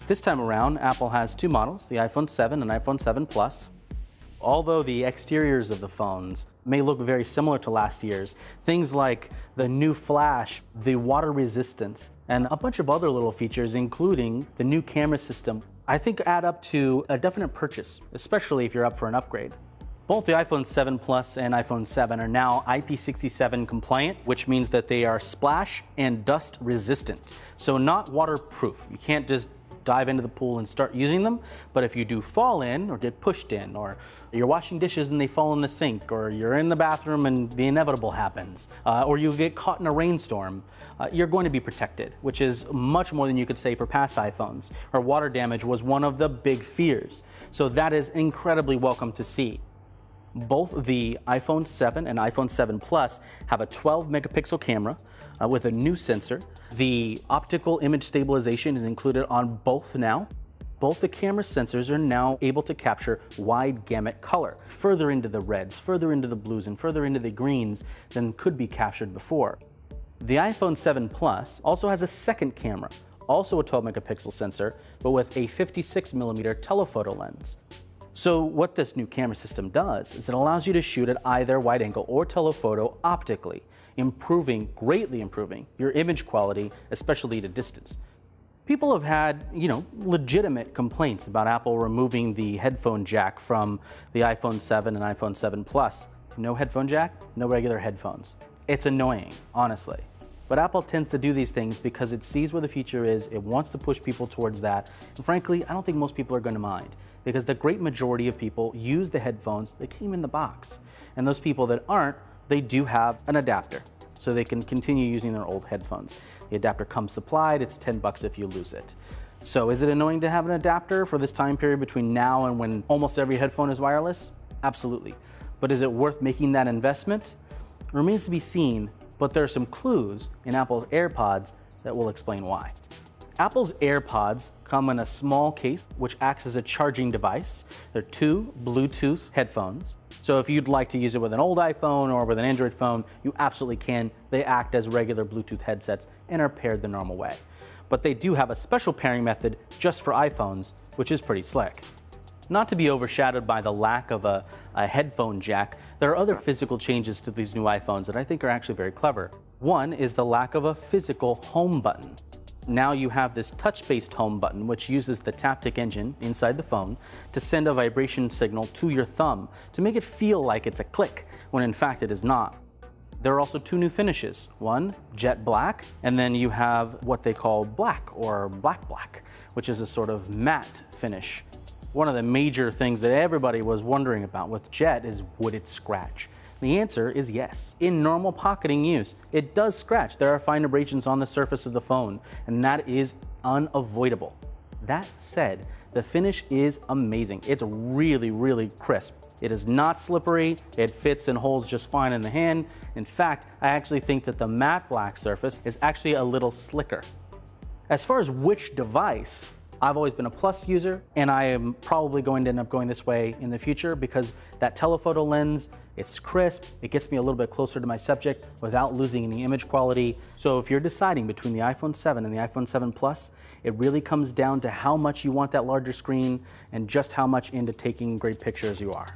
This time around, Apple has two models, the iPhone 7 and iPhone 7 Plus. Although the exteriors of the phones may look very similar to last year's, things like the new flash, the water resistance, and a bunch of other little features, including the new camera system, I think add up to a definite purchase, especially if you're up for an upgrade. Both the iPhone 7 Plus and iPhone 7 are now IP67 compliant, which means that they are splash and dust resistant. So not waterproof. You can't just dive into the pool and start using them, but if you do fall in or get pushed in, or you're washing dishes and they fall in the sink, or you're in the bathroom and the inevitable happens, or you get caught in a rainstorm, you're going to be protected, which is much more than you could say for past iPhones, where water damage was one of the big fears. So that is incredibly welcome to see. Both the iPhone 7 and iPhone 7 Plus have a 12 megapixel camera with a new sensor. The optical image stabilization is included on both now. Both the camera sensors are now able to capture wide gamut color, further into the reds, further into the blues, and further into the greens than could be captured before. The iPhone 7 Plus also has a second camera, also a 12 megapixel sensor, but with a 56mm telephoto lens. So what this new camera system does is it allows you to shoot at either wide angle or telephoto optically, greatly improving your image quality, especially at a distance. People have had, legitimate complaints about Apple removing the headphone jack from the iPhone 7 and iPhone 7 Plus. No headphone jack, no regular headphones. It's annoying, honestly. But Apple tends to do these things because it sees where the future is, it wants to push people towards that, and frankly, I don't think most people are going to mind, because the great majority of people use the headphones that came in the box. And those people that aren't, they do have an adapter, so they can continue using their old headphones. The adapter comes supplied, it's $10 if you lose it. So is it annoying to have an adapter for this time period between now and when almost every headphone is wireless? Absolutely. But is it worth making that investment? It remains to be seen, but there are some clues in Apple's AirPods that will explain why. Apple's AirPods come in a small case which acts as a charging device. They're two Bluetooth headphones. So if you'd like to use it with an old iPhone or with an Android phone, you absolutely can. They act as regular Bluetooth headsets and are paired the normal way. But they do have a special pairing method just for iPhones, which is pretty slick. Not to be overshadowed by the lack of a headphone jack, there are other physical changes to these new iPhones that I think are actually very clever. One is the lack of a physical home button. Now you have this touch-based home button, which uses the Taptic engine inside the phone to send a vibration signal to your thumb to make it feel like it's a click, when in fact it is not. There are also two new finishes. One, jet black, and then you have what they call black or black, which is a sort of matte finish. One of the major things that everybody was wondering about with jet is, would it scratch? The answer is yes. In normal pocketing use, it does scratch. There are fine abrasions on the surface of the phone, and that is unavoidable. That said, the finish is amazing. It's really, really crisp. It is not slippery. It fits and holds just fine in the hand. In fact, I actually think that the matte black surface is actually a little slicker. As far as which device, I've always been a Plus user, and I am probably going to end up going this way in the future because that telephoto lens, it's crisp, it gets me a little bit closer to my subject without losing any image quality. So if you're deciding between the iPhone 7 and the iPhone 7 Plus, it really comes down to how much you want that larger screen and just how much into taking great pictures you are.